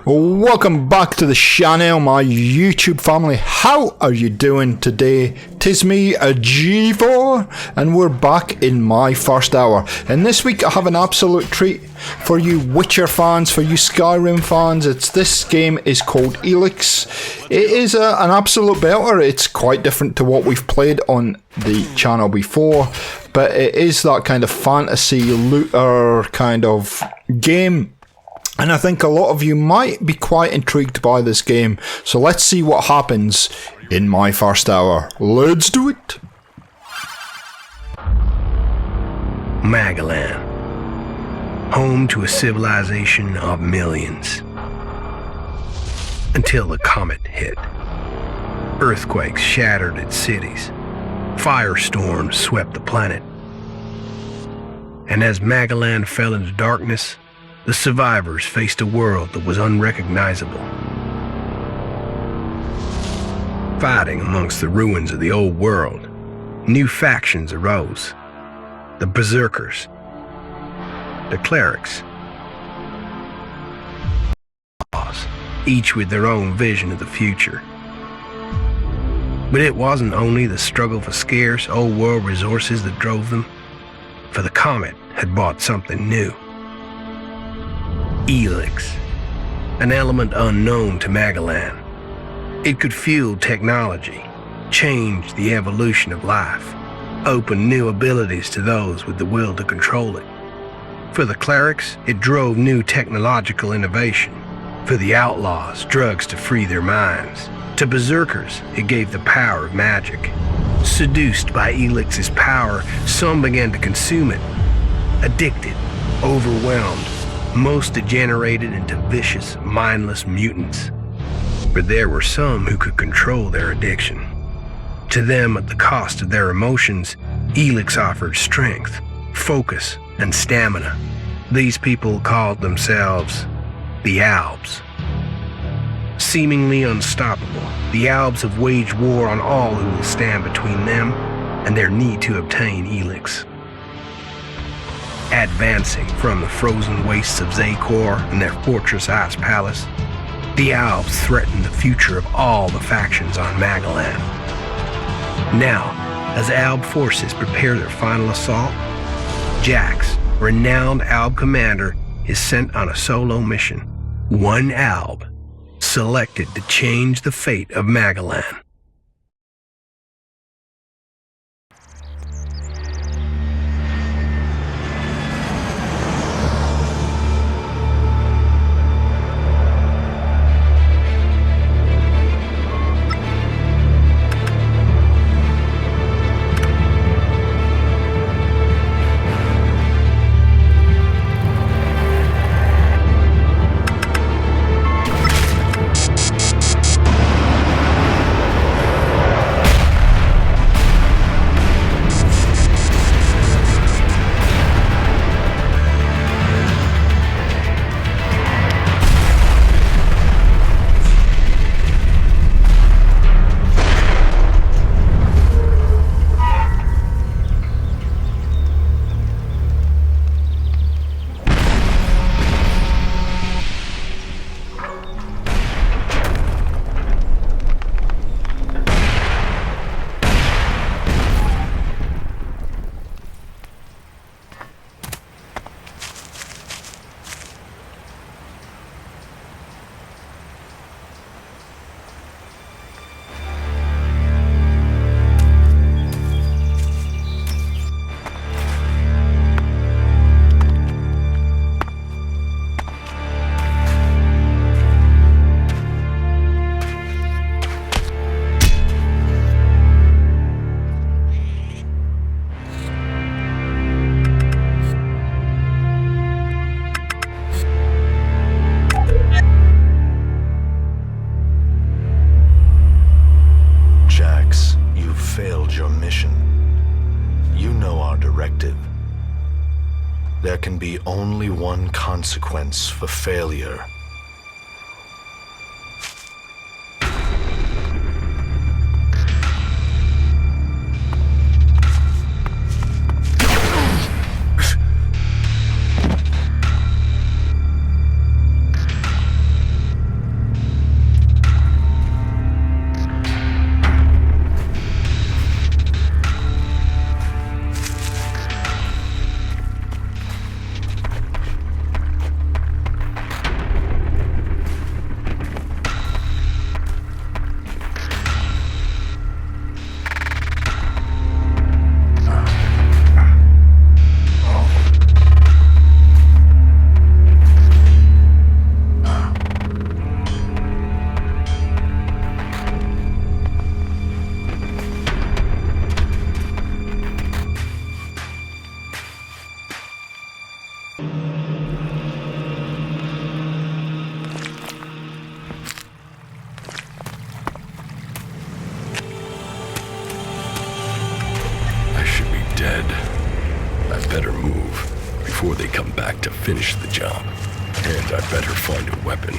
Welcome back to the channel, my YouTube family. How are you doing today? Tis me, a G4, and we're back in my first hour. And this week I have an absolute treat for you Witcher fans, for you Skyrim fans. This game is called Elex. It is an absolute belter. It's quite different to what we've played on the channel before, but it is that kind of fantasy looter kind of game. And I think a lot of you might be quite intrigued by this game. So let's see what happens in my first hour. Let's do it! Magalan, home to a civilization of millions. Until the comet hit. Earthquakes shattered its cities. Firestorms swept the planet. And as Magalan fell into darkness, the survivors faced a world that was unrecognizable. Fighting amongst the ruins of the old world, new factions arose. The Berserkers, the Clerics, Outlaws, each with their own vision of the future. But it wasn't only the struggle for scarce old world resources that drove them, for the comet had brought something new. Elex, an element unknown to Magalan. It could fuel technology, change the evolution of life, open new abilities to those with the will to control it. For the Clerics, it drove new technological innovation. For the Outlaws, drugs to free their minds. To Berserkers, it gave the power of magic. Seduced by Elix's power, some began to consume it. Addicted, overwhelmed, most degenerated into vicious, mindless mutants. But there were some who could control their addiction. To them, at the cost of their emotions, Elex offered strength, focus, and stamina. These people called themselves the Albs. Seemingly unstoppable, the Albs have waged war on all who will stand between them and their need to obtain Elex. Advancing from the frozen wastes of Zakor and their fortress Ice Palace, the Albs threaten the future of all the factions on Magalan. Now, as Alb forces prepare their final assault, Jax, renowned Alb commander, is sent on a solo mission. One Alb, selected to change the fate of Magalan. There can be only one consequence for failure. finish the job. And I better find a weapon.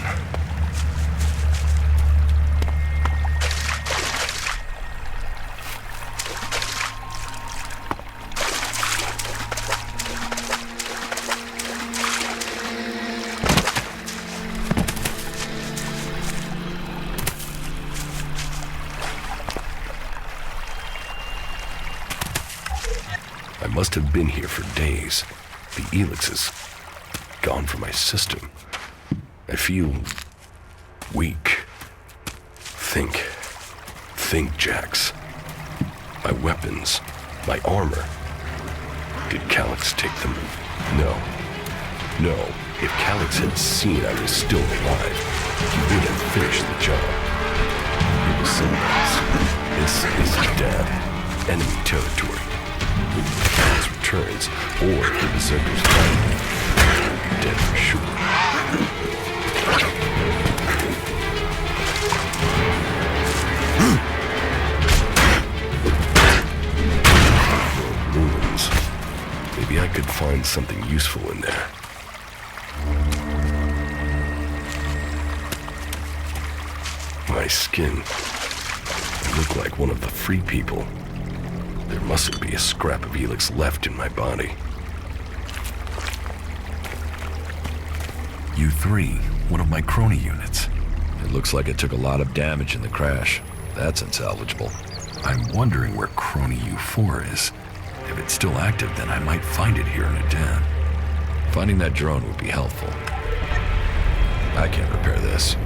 I must have been here for days. The Elex is gone from my system. I feel weak. Think, Jax. My weapons, my armor. Did Clerics take them? No. If Clerics had seen I was still alive, he would have finished the job. It was sunrise. This is damn enemy territory. If Clerics returns, or the Berserkers find me, I'm dead for sure. Ruins. Maybe I could find something useful in there. My skin. I look like one of the free people. There mustn't be a scrap of Elex left in my body. U3, one of my crony units. It looks like it took a lot of damage in the crash. That's unsalvageable. I'm wondering where crony U4 is. If it's still active, then I might find it here in a den. Finding that drone would be helpful. I can't repair this.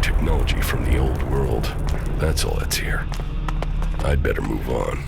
Technology from the old world. That's all that's here. I'd better move on.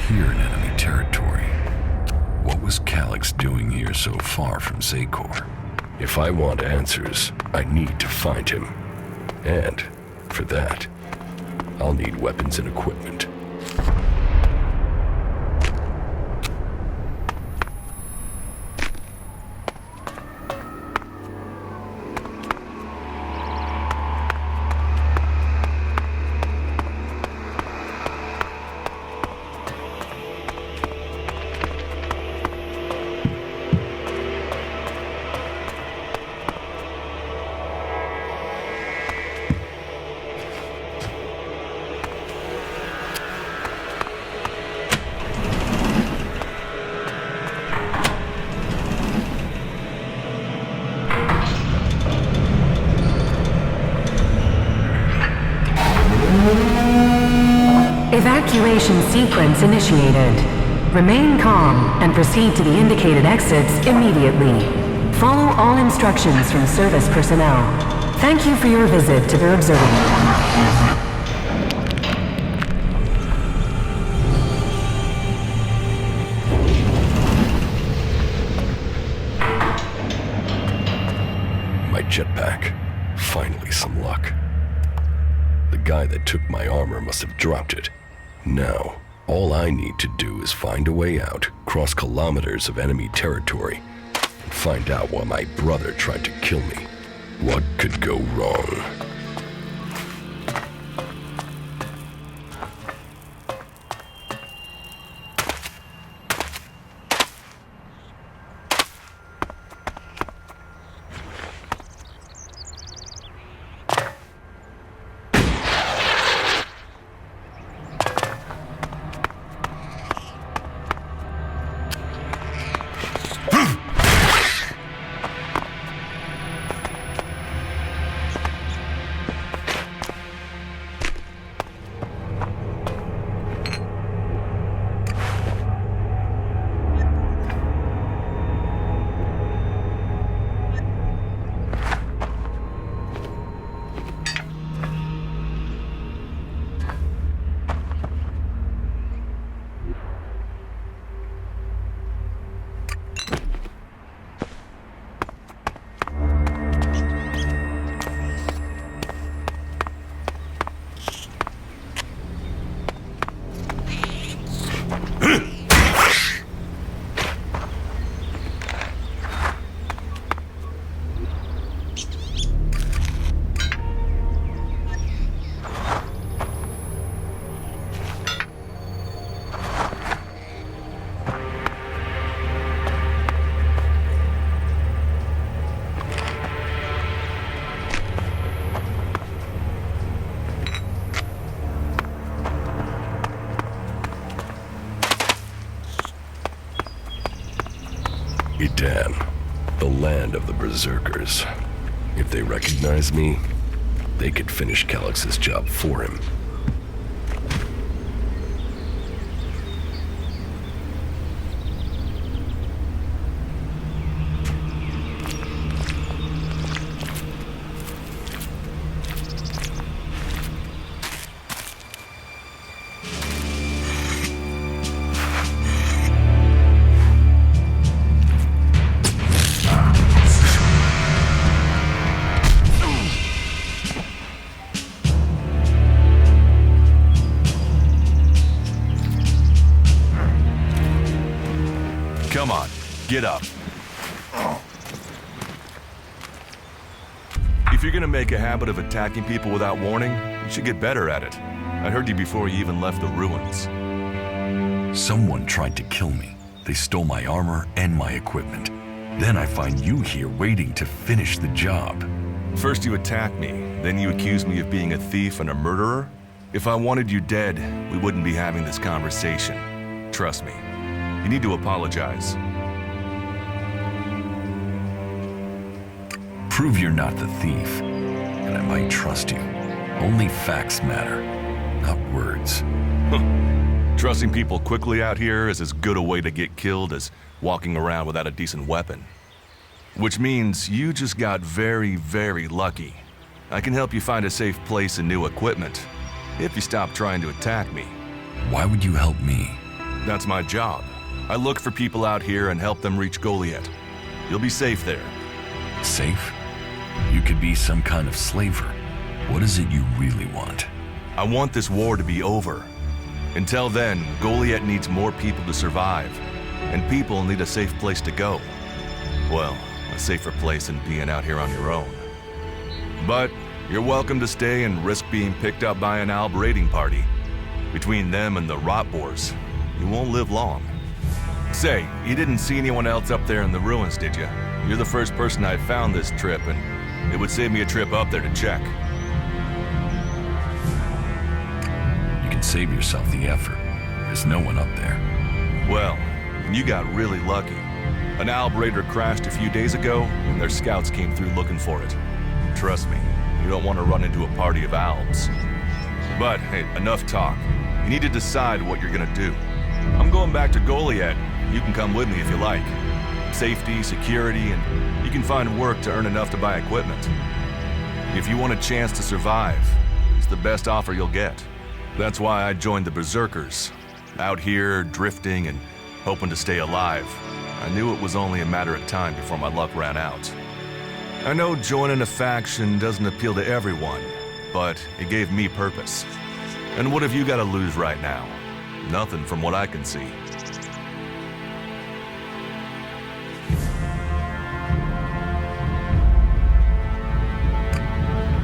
Here in enemy territory. What was Calyx doing here so far from Zakor? If I want answers, I need to find him. And, for that, I'll need weapons and equipment. Evacuation sequence initiated. Remain calm and proceed to the indicated exits immediately. Follow all instructions from service personnel. Thank you for your visit to the observatory. Jetpack. Finally some luck. The guy that took my armor must have dropped it. Now, all I need to do is find a way out, cross kilometers of enemy territory, and find out why my brother tried to kill me. What could go wrong? Edan, the land of the Berserkers. If they recognize me, they could finish Calix's job for him. Come on, get up. If you're gonna make a habit of attacking people without warning, you should get better at it. I heard you before you even left the ruins. Someone tried to kill me. They stole my armor and my equipment. Then I find you here waiting to finish the job. First you attack me, then you accuse me of being a thief and a murderer? If I wanted you dead, we wouldn't be having this conversation. Trust me. You need to apologize. Prove you're not the thief, and I might trust you. Only facts matter, not words. Trusting people quickly out here is as good a way to get killed as walking around without a decent weapon. Which means you just got very, very lucky. I can help you find a safe place and new equipment, if you stop trying to attack me. Why would you help me? That's my job. I look for people out here and help them reach Goliath. You'll be safe there. Safe? You could be some kind of slaver. What is it you really want? I want this war to be over. Until then, Goliath needs more people to survive, and people need a safe place to go. Well, a safer place than being out here on your own. But you're welcome to stay and risk being picked up by an Alb raiding party. Between them and the rot boars, you won't live long. Say, you didn't see anyone else up there in the ruins, did you? You're the first person I found this trip, and it would save me a trip up there to check. You can save yourself the effort. There's no one up there. Well, you got really lucky. An Alb raider crashed a few days ago, and their scouts came through looking for it. Trust me, you don't want to run into a party of Albs. But, hey, enough talk. You need to decide what you're gonna do. I'm going back to Goliad. You can come with me if you like. Safety, security, and you can find work to earn enough to buy equipment. If you want a chance to survive, it's the best offer you'll get. That's why I joined the Berserkers. Out here, drifting and hoping to stay alive. I knew it was only a matter of time before my luck ran out. I know joining a faction doesn't appeal to everyone, but it gave me purpose. And what have you got to lose right now? Nothing from what I can see.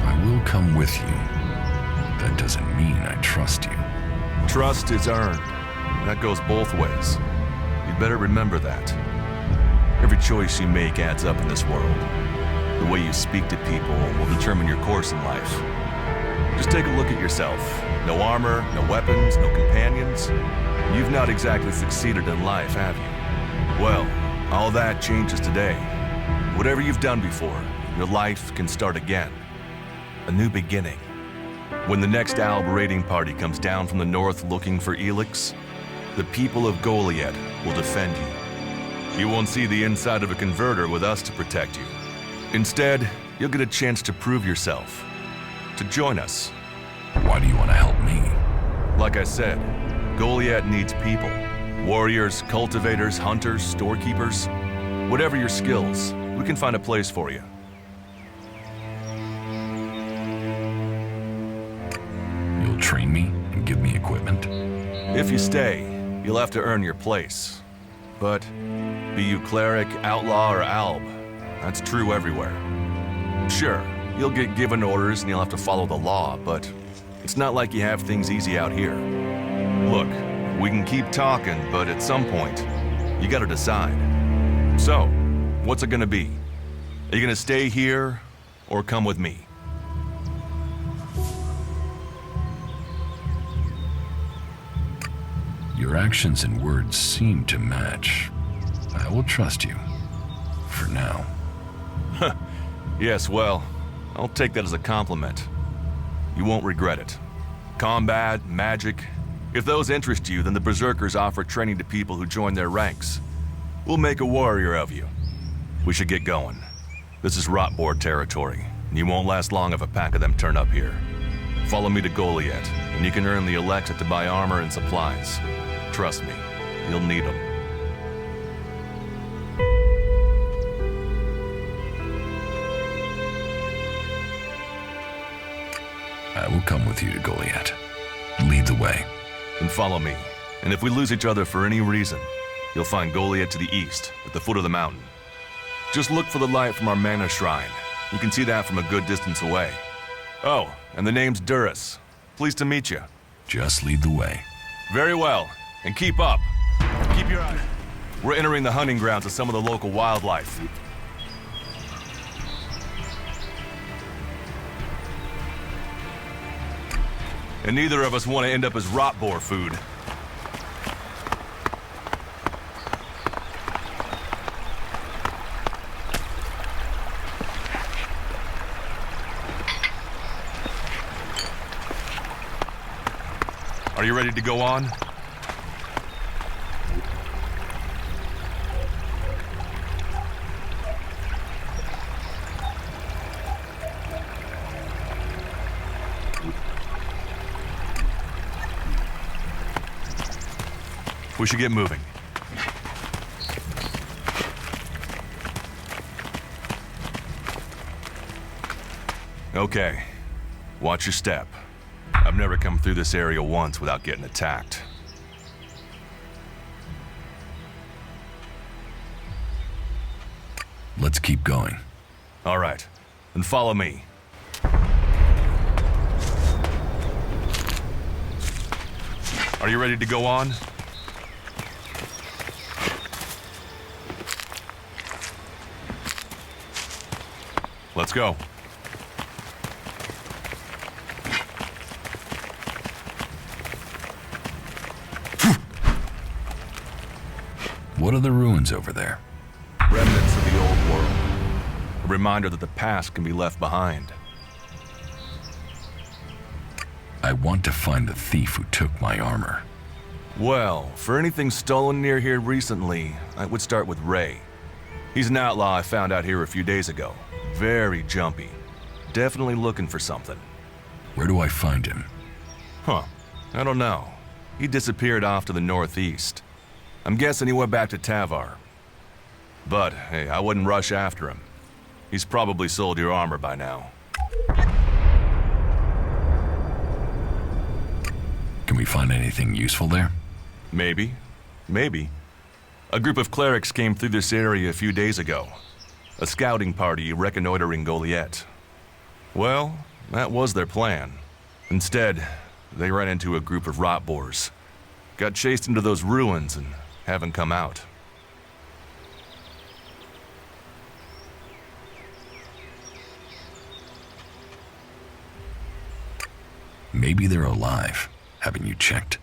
I will come with you. That doesn't mean I trust you. Trust is earned. That goes both ways. You'd better remember that. Every choice you make adds up in this world. The way you speak to people will determine your course in life. Just take a look at yourself. No armor, no weapons, no companions. You've not exactly succeeded in life, have you? Well, all that changes today. Whatever you've done before, your life can start again. A new beginning. When the next Alb raiding party comes down from the north looking for Elex, the people of Goliad will defend you. You won't see the inside of a converter with us to protect you. Instead, you'll get a chance to prove yourself. To join us. Why do you want to help me? Like I said, Goliad needs people. Warriors, cultivators, hunters, storekeepers. Whatever your skills, we can find a place for you. You'll train me and give me equipment? If you stay, you'll have to earn your place. But be you cleric, outlaw, or alb, that's true everywhere. Sure, you'll get given orders and you'll have to follow the law, but it's not like you have things easy out here. Look, we can keep talking, but at some point, you gotta decide. So, what's it gonna be? Are you gonna stay here, or come with me? Your actions and words seem to match. I will trust you. For now. Yes, well, I'll take that as a compliment. You won't regret it. Combat, magic. If those interest you, then the Berserkers offer training to people who join their ranks. We'll make a warrior of you. We should get going. This is Rotboard territory, and you won't last long if a pack of them turn up here. Follow me to Goliad, and you can earn the Elex to buy armor and supplies. Trust me, you'll need them. I will come with you to Goliad. Lead the way. Then follow me, and if we lose each other for any reason, you'll find Goliad to the east, at the foot of the mountain. Just look for the light from our mana shrine. You can see that from a good distance away. Oh, and the name's Duras. Pleased to meet you. Just lead the way. Very well, and keep up. Keep your eye. We're entering the hunting grounds of some of the local wildlife. And neither of us want to end up as rotboar food. Are you ready to go on? We should get moving. Okay, watch your step. I've never come through this area once without getting attacked. Let's keep going. All right, then follow me. Are you ready to go on? Let's go. What are the ruins over there? Remnants of the old world. A reminder that the past can be left behind. I want to find the thief who took my armor. Well, for anything stolen near here recently, I would start with Ray. He's an outlaw I found out here a few days ago. Very jumpy. Definitely looking for something. Where do I find him? Huh. I don't know. He disappeared off to the northeast. I'm guessing he went back to Tavar. But, hey, I wouldn't rush after him. He's probably sold your armor by now. Can we find anything useful there? Maybe. Maybe. A group of clerics came through this area a few days ago. A scouting party reconnoitering Goliath. Well, that was their plan. Instead, they ran into a group of rot boars. Got chased into those ruins and haven't come out. Maybe they're alive. Haven't you checked?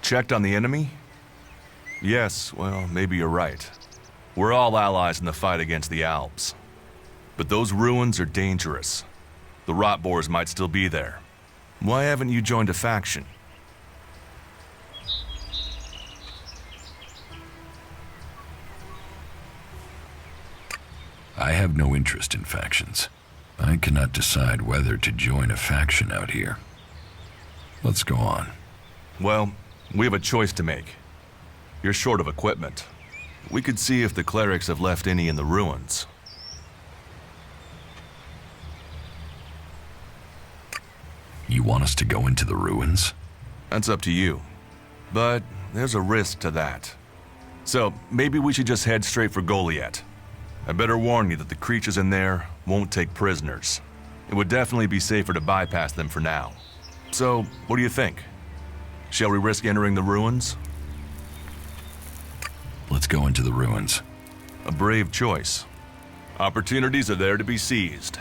Checked on the enemy? Yes, well, maybe you're right. We're all allies in the fight against the Alps. But those ruins are dangerous. The rot boars might still be there. Why haven't you joined a faction? I have no interest in factions. I cannot decide whether to join a faction out here. Let's go on. Well, we have a choice to make. You're short of equipment. We could see if the clerics have left any in the ruins. You want us to go into the ruins? That's up to you. But there's a risk to that. So maybe we should just head straight for Goliath. I better warn you that the creatures in there won't take prisoners. It would definitely be safer to bypass them for now. So, what do you think? Shall we risk entering the ruins? Let's go into the ruins. A brave choice. Opportunities are there to be seized.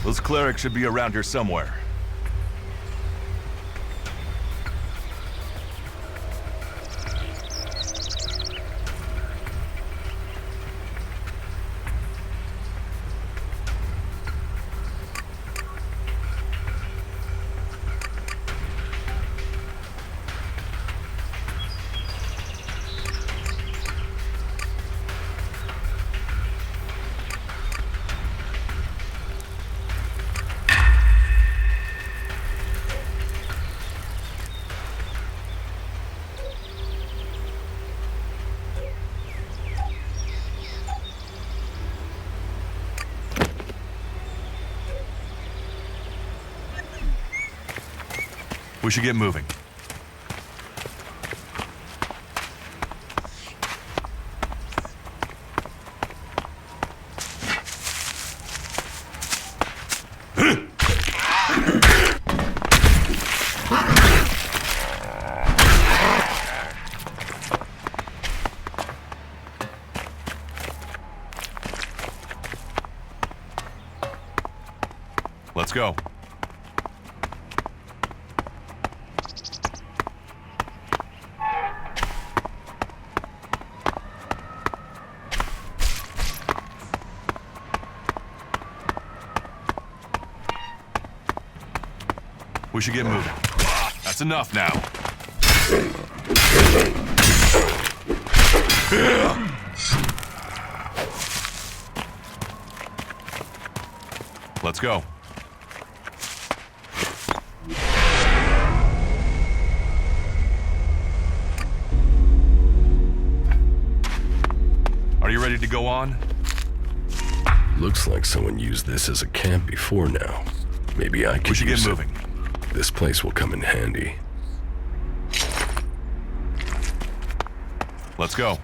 Those clerics should be around here somewhere. We should get moving. Let's go. We should get moving. That's enough now. Let's go. Are you ready to go on? Looks like someone used this as a camp before now. Maybe I could We should get use it. moving. This place will come in handy. Let's go.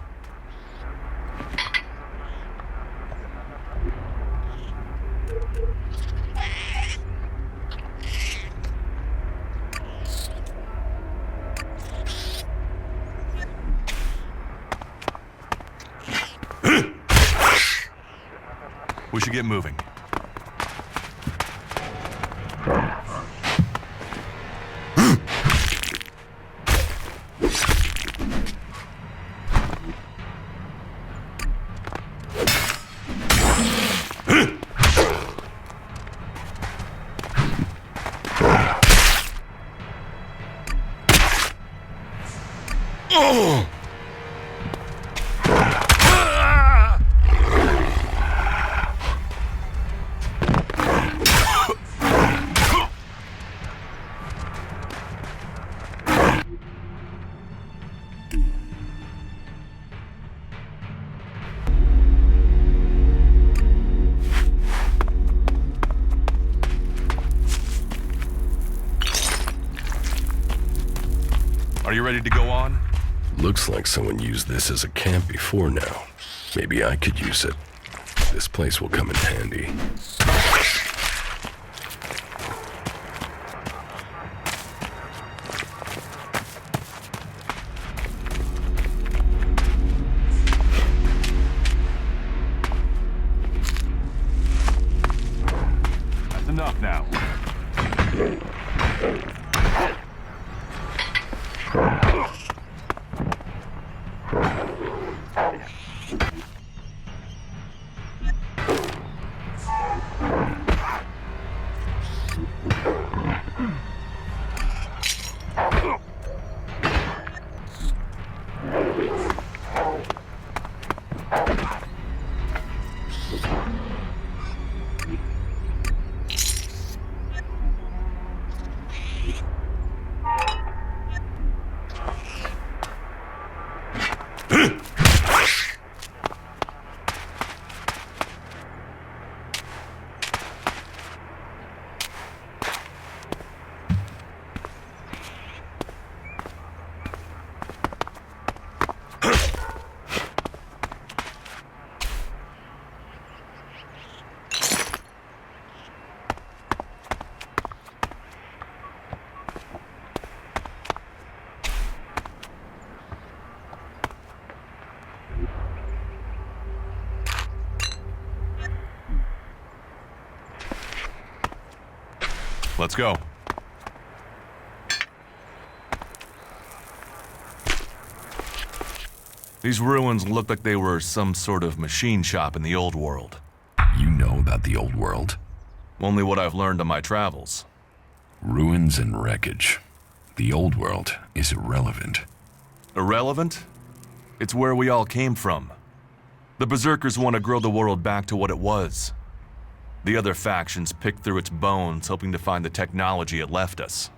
We should get moving. ready to go on? Looks like someone used this as a camp before now. Maybe I could use it. This place will come in handy. That's enough now. Let's go. These ruins look like they were some sort of machine shop in the old world. You know about the old world? Only what I've learned on my travels. Ruins and wreckage. The old world is irrelevant. Irrelevant? It's where we all came from. The Berserkers want to grow the world back to what it was. The other factions picked through its bones, hoping to find the technology it left us.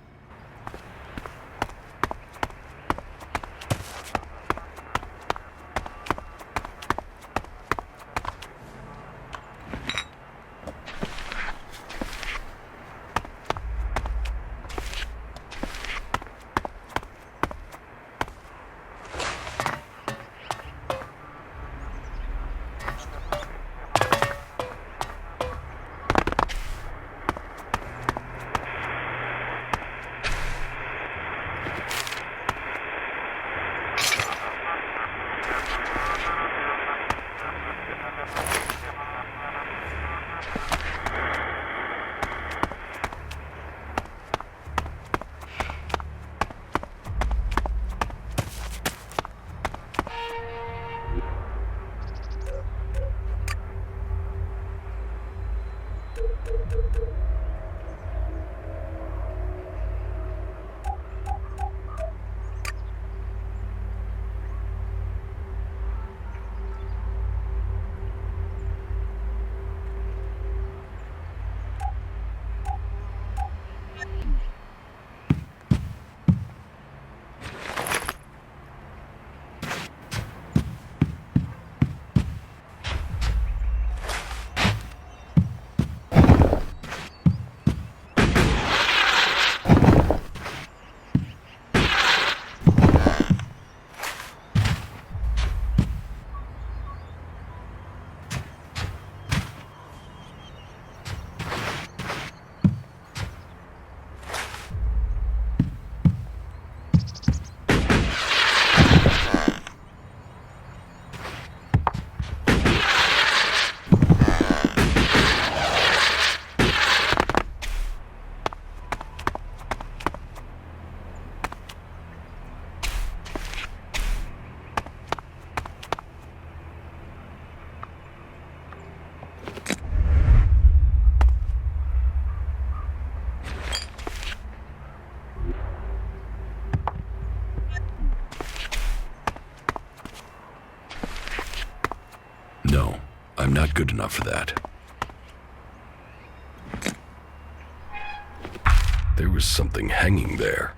No, I'm not good enough for that. There was something hanging there.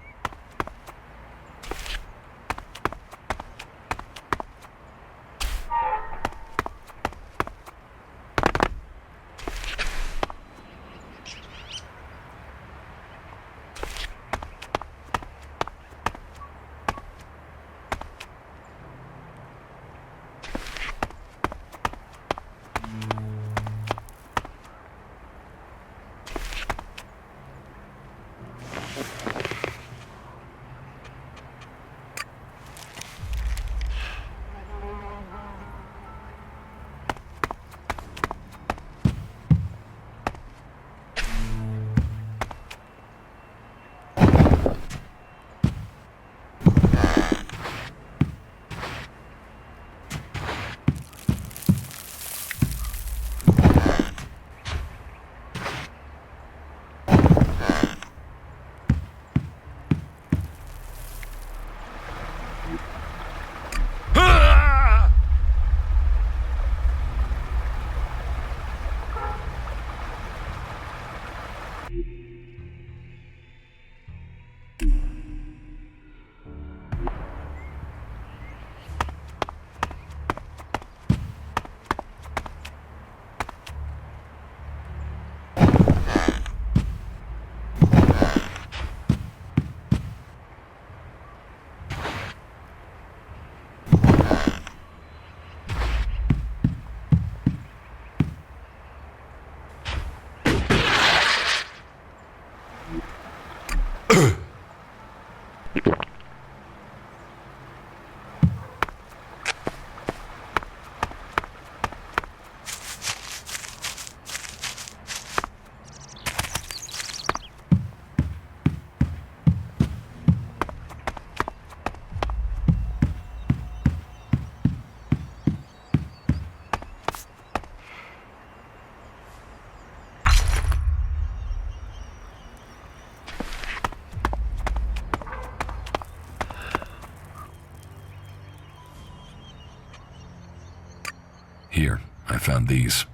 Here, I found these.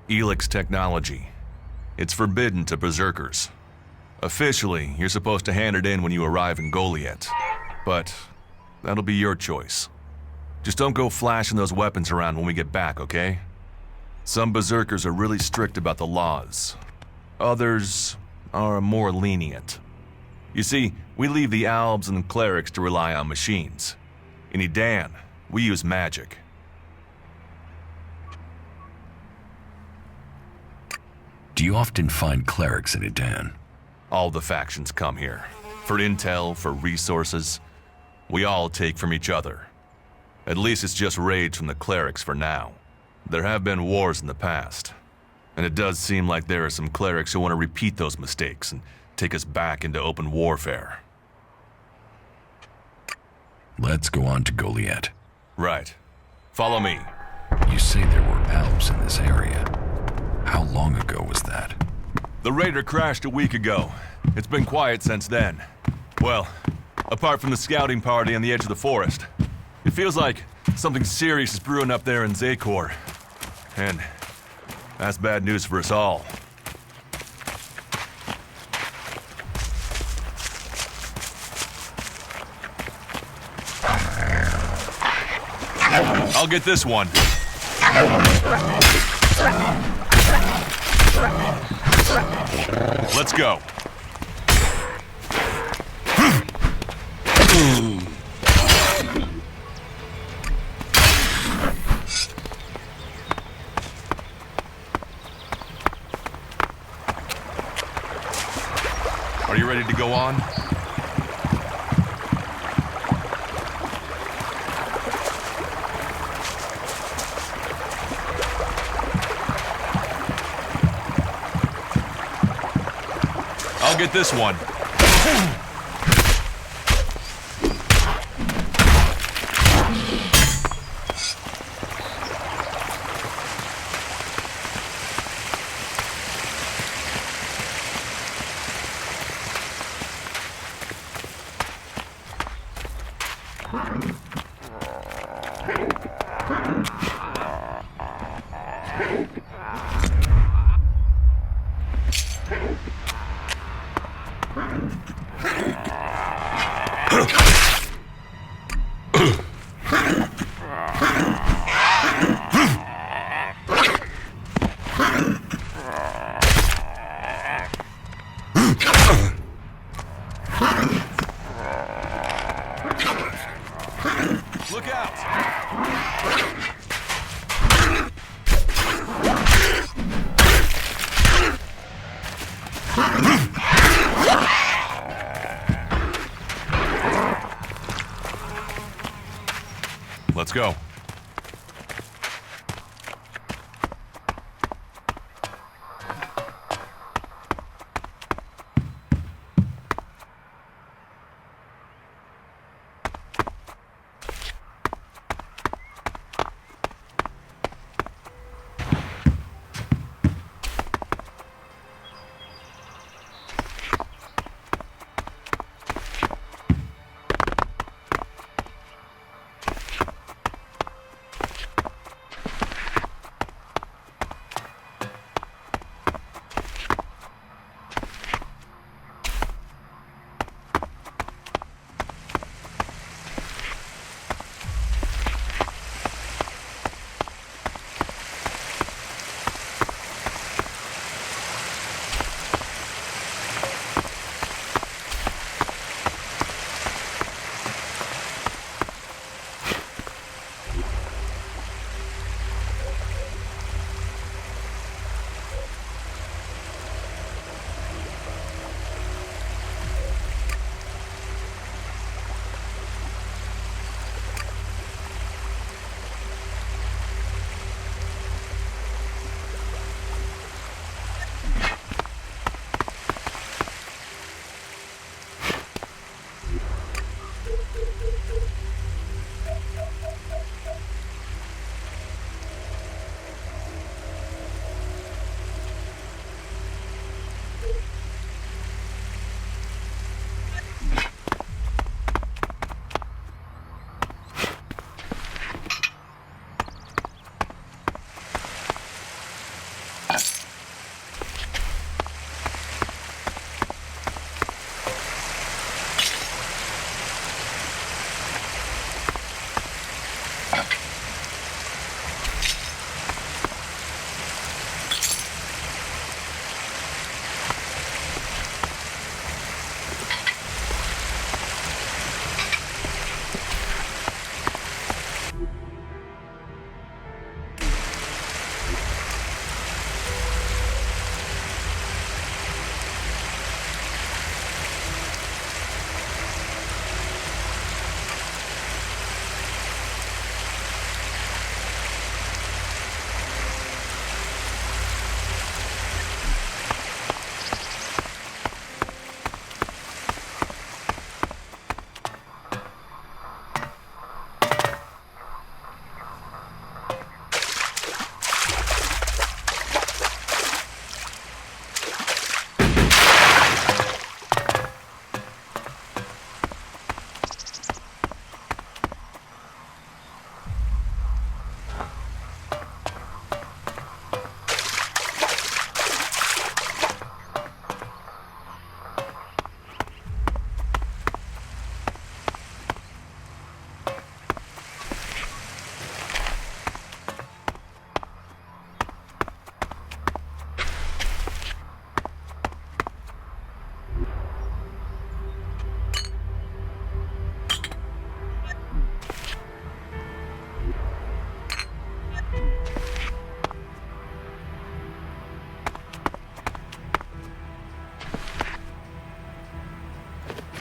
Elex technology. It's forbidden to Berserkers. Officially, you're supposed to hand it in when you arrive in Goliath. But that'll be your choice. Just don't go flashing those weapons around when we get back, okay? Some Berserkers are really strict about the laws. Others are more lenient. You see, we leave the Albs and Clerics to rely on machines. In Edan, we use magic. Do you often find clerics in Edan? All the factions come here. For intel, for resources. We all take from each other. At least it's just raids from the Clerics for now. There have been wars in the past. And it does seem like there are some Clerics who want to repeat those mistakes and take us back into open warfare. Let's go on to Goliath. Right. Follow me. You say there were Alps in this area. How long ago was that? The raider crashed a week ago. It's been quiet since then. Well, apart from the scouting party on the edge of the forest. It feels like something serious is brewing up there in Zakor. And that's bad news for us all. I'll get this one. Let's go. Are you ready to go on? I'll get this one. Look out! Let's go.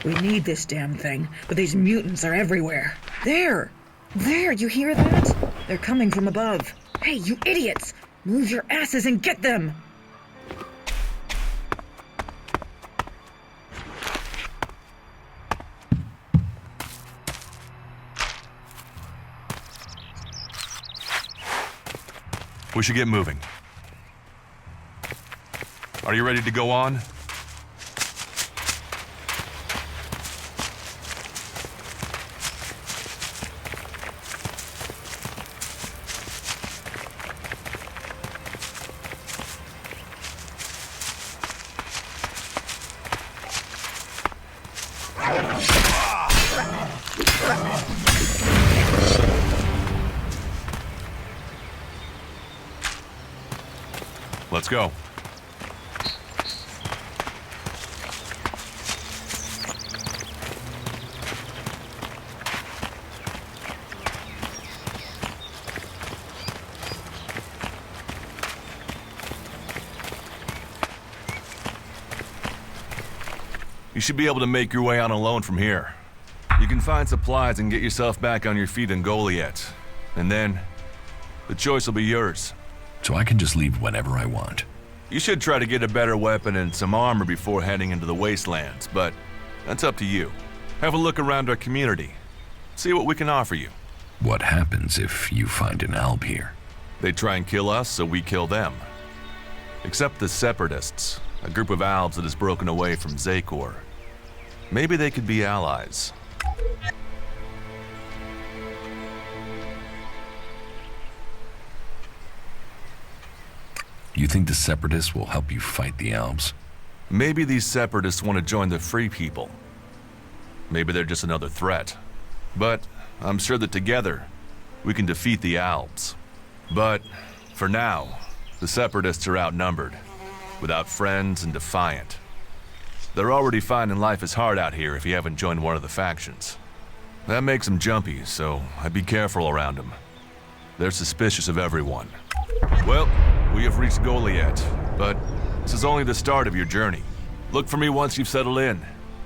We need this damn thing, but these mutants are everywhere. There! There, you hear that? They're coming from above. Hey, you idiots! Move your asses and get them! We should get moving. Are you ready to go on? Let's go. You should be able to make your way on alone from here. You can find supplies and get yourself back on your feet in Goliath. And then, the choice will be yours. So I can just leave whenever I want. You should try to get a better weapon and some armor before heading into the wastelands, but that's up to you. Have a look around our community. See what we can offer you. What happens if you find an alb here? They try and kill us, so we kill them. Except the Separatists, a group of albs that has broken away from Zakor. Maybe they could be allies. You think the Separatists will help you fight the Albs? Maybe these Separatists want to join the Free People. Maybe they're just another threat. But I'm sure that together, we can defeat the Albs. But for now, the Separatists are outnumbered, without friends and defiant. They're already finding life is hard out here if you haven't joined one of the factions. That makes them jumpy, so I'd be careful around them. They're suspicious of everyone. Well, we have reached Goliath, but this is only the start of your journey. Look for me once you've settled in.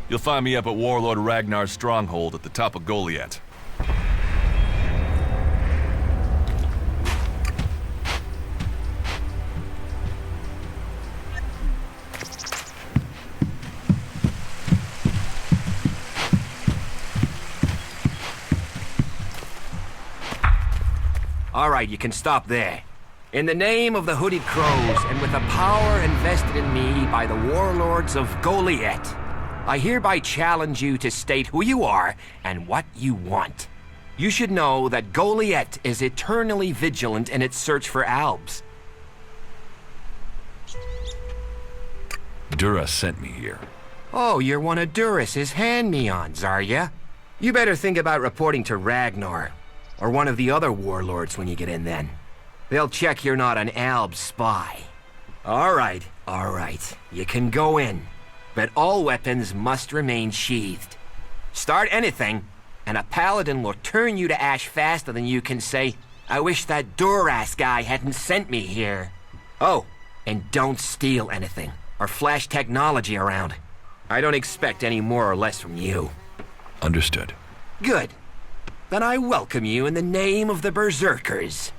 You'll find me up at Warlord Ragnar's stronghold at the top of Goliath. All right, you can stop there. In the name of the Hooded Crows, and with the power invested in me by the warlords of Goliath, I hereby challenge you to state who you are and what you want. You should know that Goliath is eternally vigilant in its search for Albs. Dura sent me here. Oh, you're one of Duras's hand-me-ons, are ya? You better think about reporting to Ragnar, or one of the other warlords when you get in then. They'll check you're not an Alb spy. All right. You can go in, but all weapons must remain sheathed. Start anything, and a paladin will turn you to ash faster than you can say, I wish that Duras guy hadn't sent me here. Oh, and don't steal anything, or flash technology around. I don't expect any more or less from you. Understood. Good. Then I welcome you in the name of the Berserkers.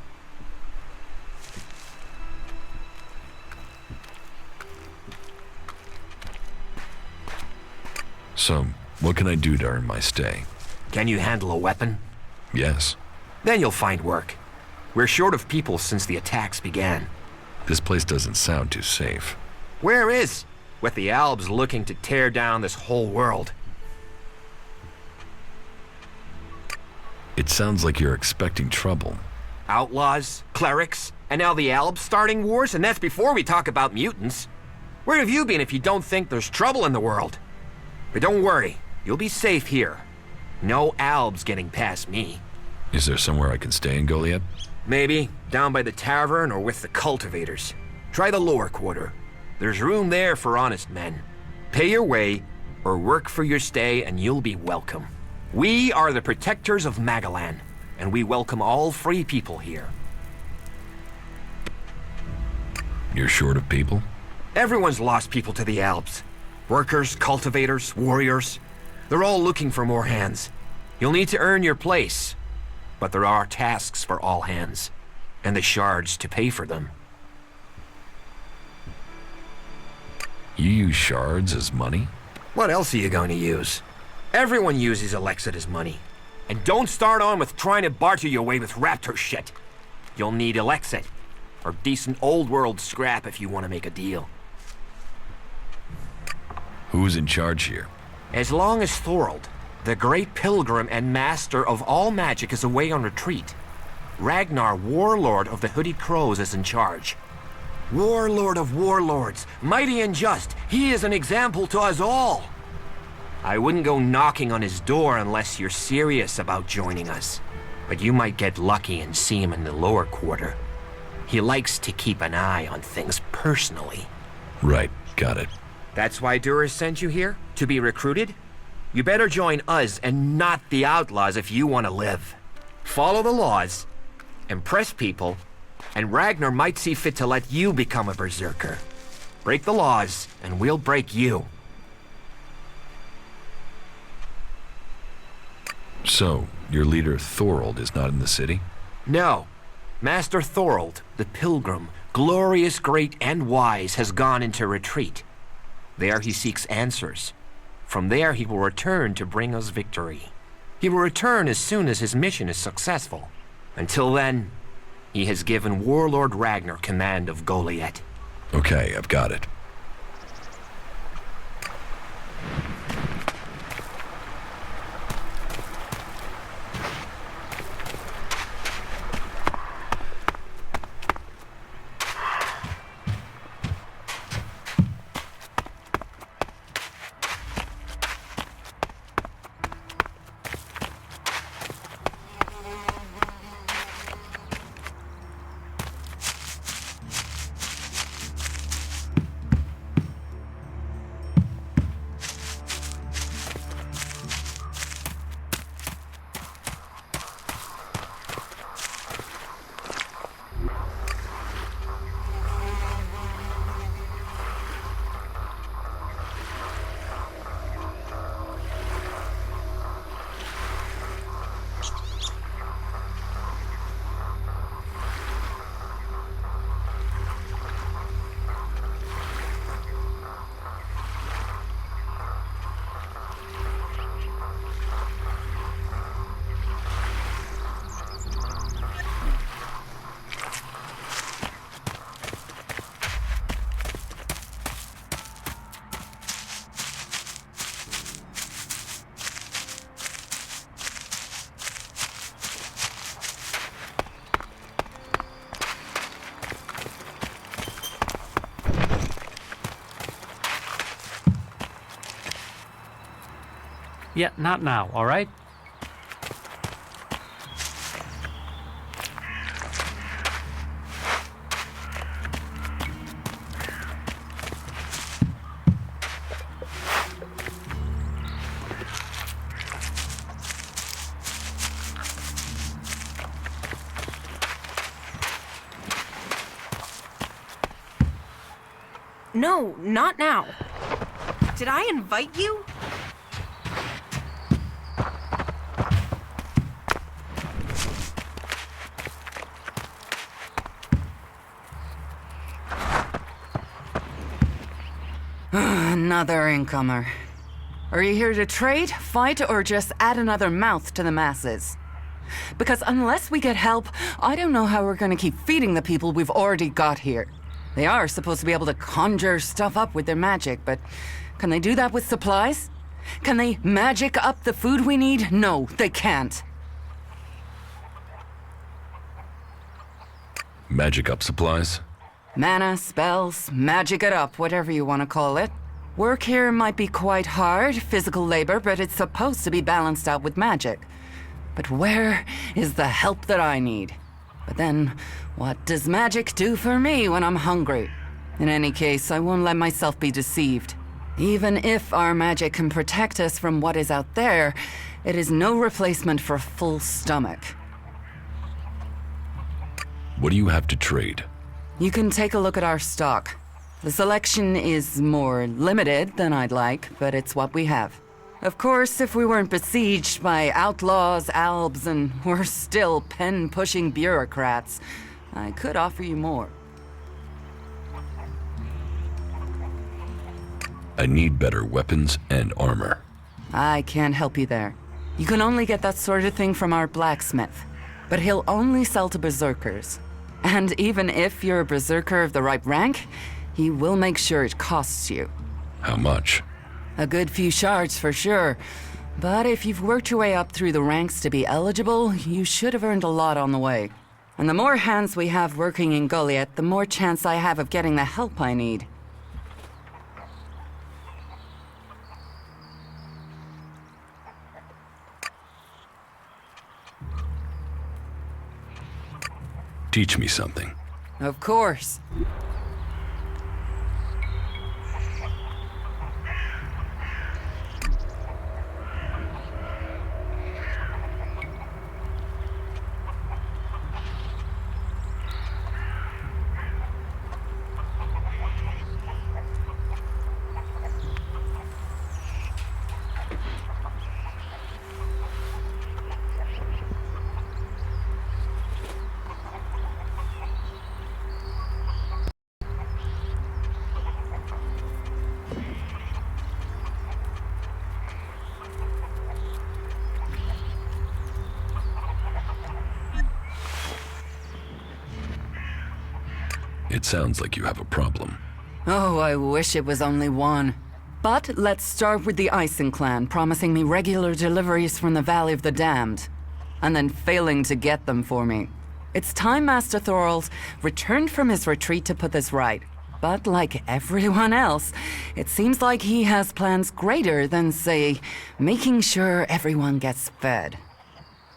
So, what can I do to earn my stay? Can you handle a weapon? Yes. Then you'll find work. We're short of people since the attacks began. This place doesn't sound too safe. Where is? With the Albs looking to tear down this whole world. It sounds like you're expecting trouble. Outlaws, Clerics, and now the Albs starting wars, and that's before we talk about mutants. Where have you been if you don't think there's trouble in the world? But don't worry, you'll be safe here. No Albs getting past me. Is there somewhere I can stay in Goliath? Maybe, down by the tavern or with the cultivators. Try the lower quarter. There's room there for honest men. Pay your way, or work for your stay, and you'll be welcome. We are the protectors of Magalan, and we welcome all free people here. You're short of people? Everyone's lost people to the Alps. Workers, cultivators, warriors. They're all looking for more hands. You'll need to earn your place. But there are tasks for all hands, and the shards to pay for them. You use shards as money? What else are you going to use? Everyone uses Elex as money. And don't start on with trying to barter your way with raptor shit. You'll need Elex or decent old world scrap if you want to make a deal. Who's in charge here? As long as Thorold, the great pilgrim and master of all magic, is away on retreat, Ragnar, warlord of the Hooded Crows, is in charge. Warlord of warlords, mighty and just, he is an example to us all. I wouldn't go knocking on his door unless you're serious about joining us. But you might get lucky and see him in the lower quarter. He likes to keep an eye on things personally. Right, got it. That's why Duras sent you here? To be recruited? You better join us and not the Outlaws if you want to live. Follow the laws, impress people, and Ragnar might see fit to let you become a Berserker. Break the laws, and we'll break you. So, your leader Thorold is not in the city? No. Master Thorold, the pilgrim, glorious, great, and wise, has gone into retreat. There he seeks answers. From there he will return to bring us victory. He will return as soon as his mission is successful. Until then, he has given Warlord Ragnar command of Goliath. Okay, I've got it. Yeah, not now, all right? No, not now. Did I invite you? Another incomer. Are you here to trade, fight, or just add another mouth to the masses? Because unless we get help, I don't know how we're gonna keep feeding the people we've already got here. They are supposed to be able to conjure stuff up with their magic, but can they do that with supplies? Can they magic up the food we need? No, they can't. Magic up supplies? Mana, spells, magic it up, whatever you want to call it. Work here might be quite hard, physical labor, but it's supposed to be balanced out with magic. But where is the help that I need? But then, what does magic do for me when I'm hungry? In any case, I won't let myself be deceived. Even if our magic can protect us from what is out there, it is no replacement for a full stomach. What do you have to trade? You can take a look at our stock. The selection is more limited than I'd like, but it's what we have. Of course, if we weren't besieged by outlaws, albs, and we're still pen-pushing bureaucrats, I could offer you more. I need better weapons and armor. I can't help you there. You can only get that sort of thing from our blacksmith, but he'll only sell to berserkers. And even if you're a berserker of the right rank, he will make sure it costs you. How much? A good few shards for sure. But if you've worked your way up through the ranks to be eligible, you should have earned a lot on the way. And the more hands we have working in Goliath, the more chance I have of getting the help I need. Teach me something. Of course. It sounds like you have a problem. Oh, I wish it was only one. But let's start with the Ison clan promising me regular deliveries from the Valley of the Damned, and then failing to get them for me. It's time Master Thorolf returned from his retreat to put this right. But like everyone else, it seems like he has plans greater than, say, making sure everyone gets fed.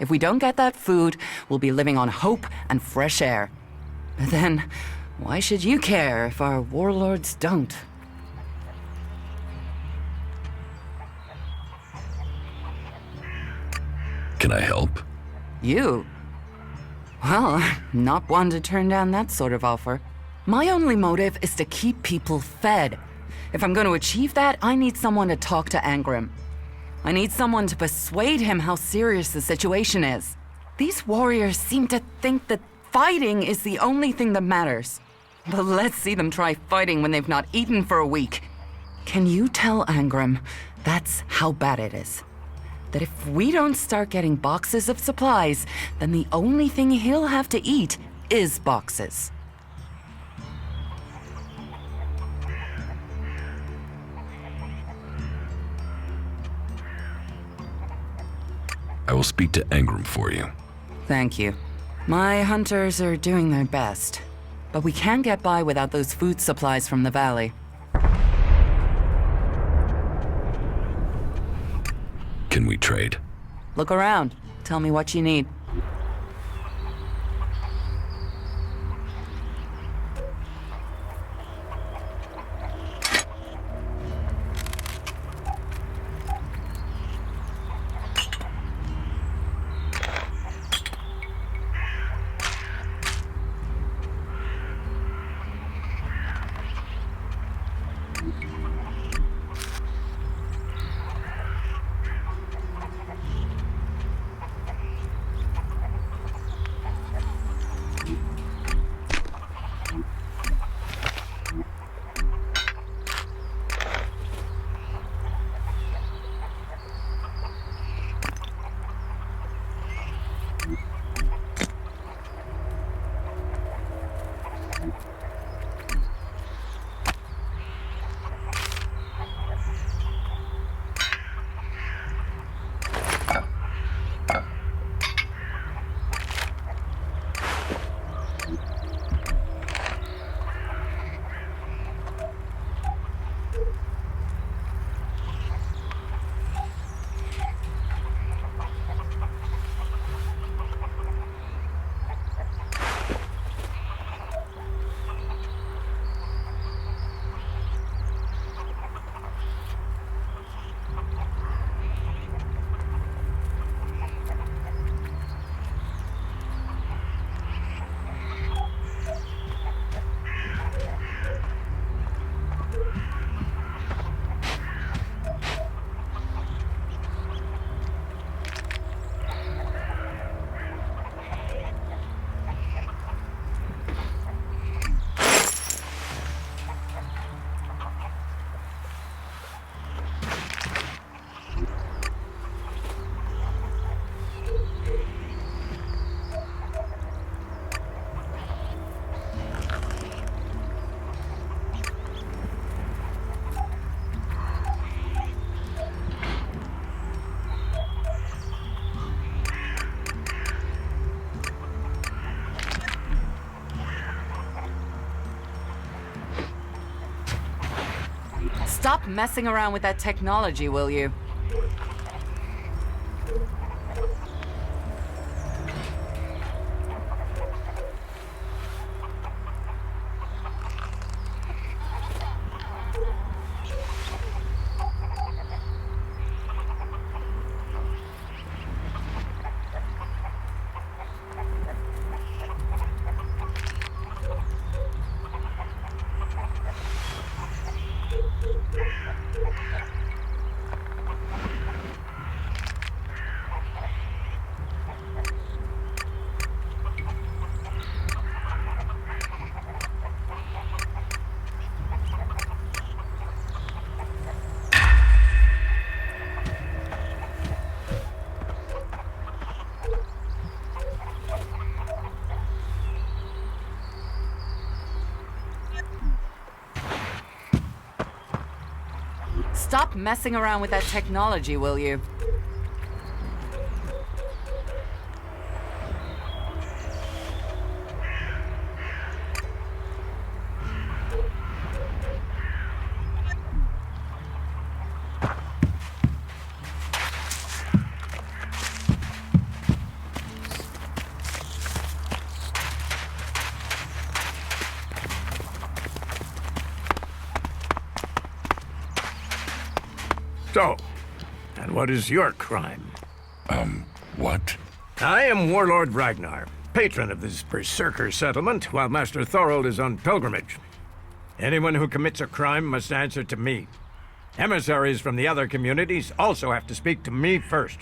If we don't get that food, we'll be living on hope and fresh air. But then, why should you care if our warlords don't? Can I help? You? Well, not one to turn down that sort of offer. My only motive is to keep people fed. If I'm going to achieve that, I need someone to talk to Angrim. I need someone to persuade him how serious the situation is. These warriors seem to think that fighting is the only thing that matters. But let's see them try fighting when they've not eaten for a week. Can you tell Angrim that's how bad it is? That if we don't start getting boxes of supplies, then the only thing he'll have to eat is boxes. I will speak to Angrim for you. Thank you. My hunters are doing their best, but we can't get by without those food supplies from the valley. Can we trade? Look around. Tell me what you need. Stop messing around with that technology, will you? Stop messing around with that technology, will you? So, and what is your crime? What? I am Warlord Ragnar, patron of this Berserker settlement, while Master Thorold is on pilgrimage. Anyone who commits a crime must answer to me. Emissaries from the other communities also have to speak to me first.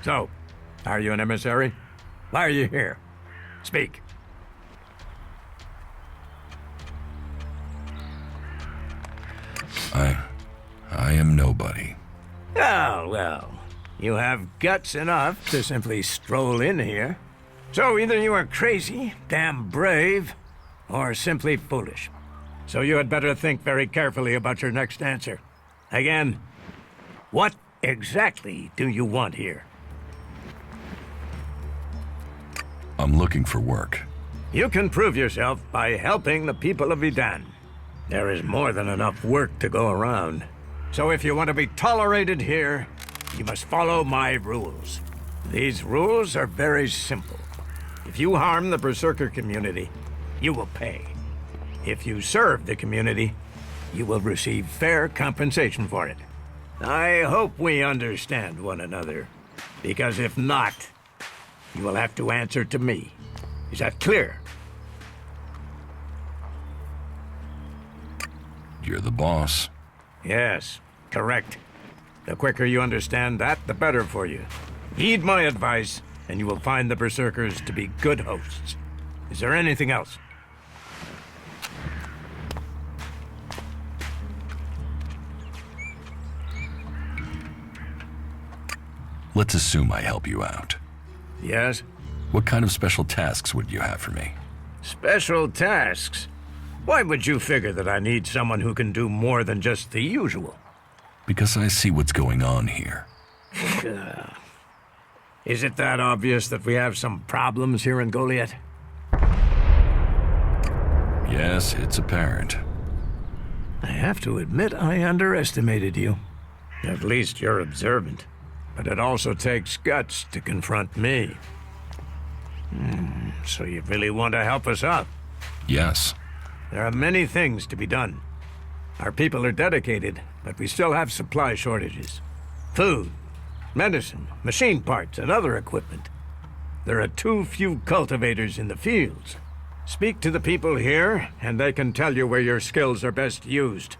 So, are you an emissary? Why are you here? Speak. I am nobody. Oh, well. You have guts enough to simply stroll in here. So either you are crazy, damn brave, or simply foolish. So you had better think very carefully about your next answer. Again, what exactly do you want here? I'm looking for work. You can prove yourself by helping the people of Idan. There is more than enough work to go around. So if you want to be tolerated here, you must follow my rules. These rules are very simple. If you harm the Berserker community, you will pay. If you serve the community, you will receive fair compensation for it. I hope we understand one another, because if not, you will have to answer to me. Is that clear? You're the boss. Yes, correct. The quicker you understand that, the better for you. Heed my advice, and you will find the Berserkers to be good hosts. Is there anything else? Let's assume I help you out. Yes? What kind of special tasks would you have for me? Special tasks? Why would you figure that I need someone who can do more than just the usual? Because I see what's going on here. Is it that obvious that we have some problems here in Goliath? Yes, it's apparent. I have to admit I underestimated you. At least you're observant. But it also takes guts to confront me. So you really want to help us out? Yes. There are many things to be done. Our people are dedicated, but we still have supply shortages. Food, medicine, machine parts, and other equipment. There are too few cultivators in the fields. Speak to the people here, and they can tell you where your skills are best used.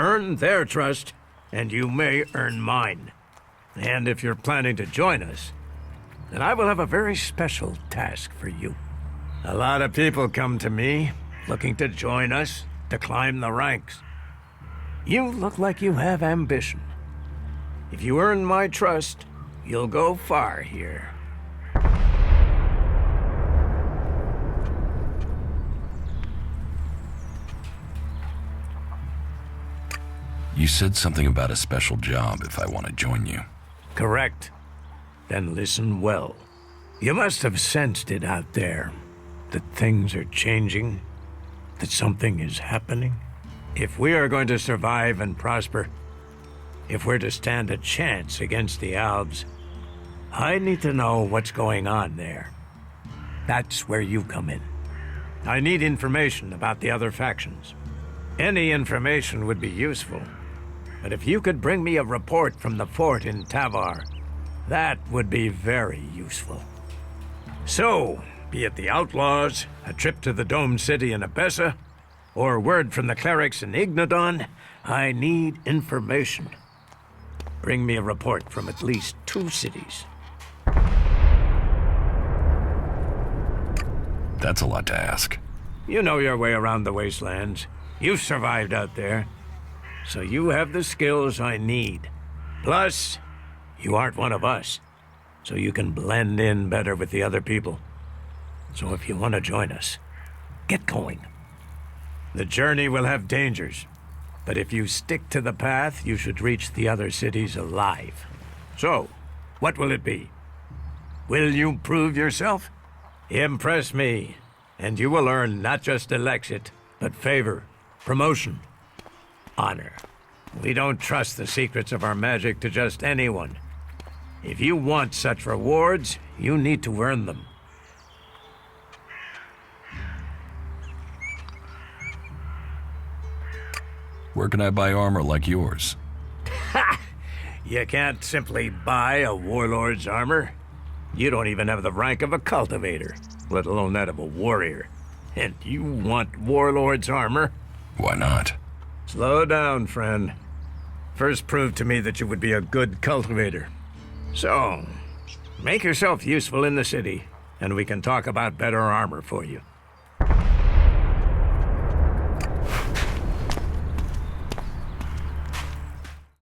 Earn their trust, and you may earn mine. And if you're planning to join us, then I will have a very special task for you. A lot of people come to me, looking to join us, to climb the ranks. You look like you have ambition. If you earn my trust, you'll go far here. You said something about a special job if I want to join you. Correct. Then listen well. You must have sensed it out there, that things are changing, that something is happening. If we are going to survive and prosper, if we're to stand a chance against the Alps, I need to know what's going on there. That's where you come in. I need information about the other factions. Any information would be useful. But if you could bring me a report from the fort in Tavar, that would be very useful. So, be it the Outlaws, a trip to the Dome City in Abessa, or word from the Clerics in Ignodon, I need information. Bring me a report from at least 2 cities. That's a lot to ask. You know your way around the wastelands. You've survived out there. So you have the skills I need. Plus, you aren't one of us, so you can blend in better with the other people. So if you want to join us, get going. The journey will have dangers, but if you stick to the path, you should reach the other cities alive. So, what will it be? Will you prove yourself? Impress me, and you will earn not just Elex, but favor, promotion, honor. We don't trust the secrets of our magic to just anyone. If you want such rewards, you need to earn them. Where can I buy armor like yours? Ha! You can't simply buy a warlord's armor. You don't even have the rank of a cultivator, let alone that of a warrior. And you want warlord's armor? Why not? Slow down, friend. First prove to me that you would be a good cultivator. So, make yourself useful in the city, and we can talk about better armor for you.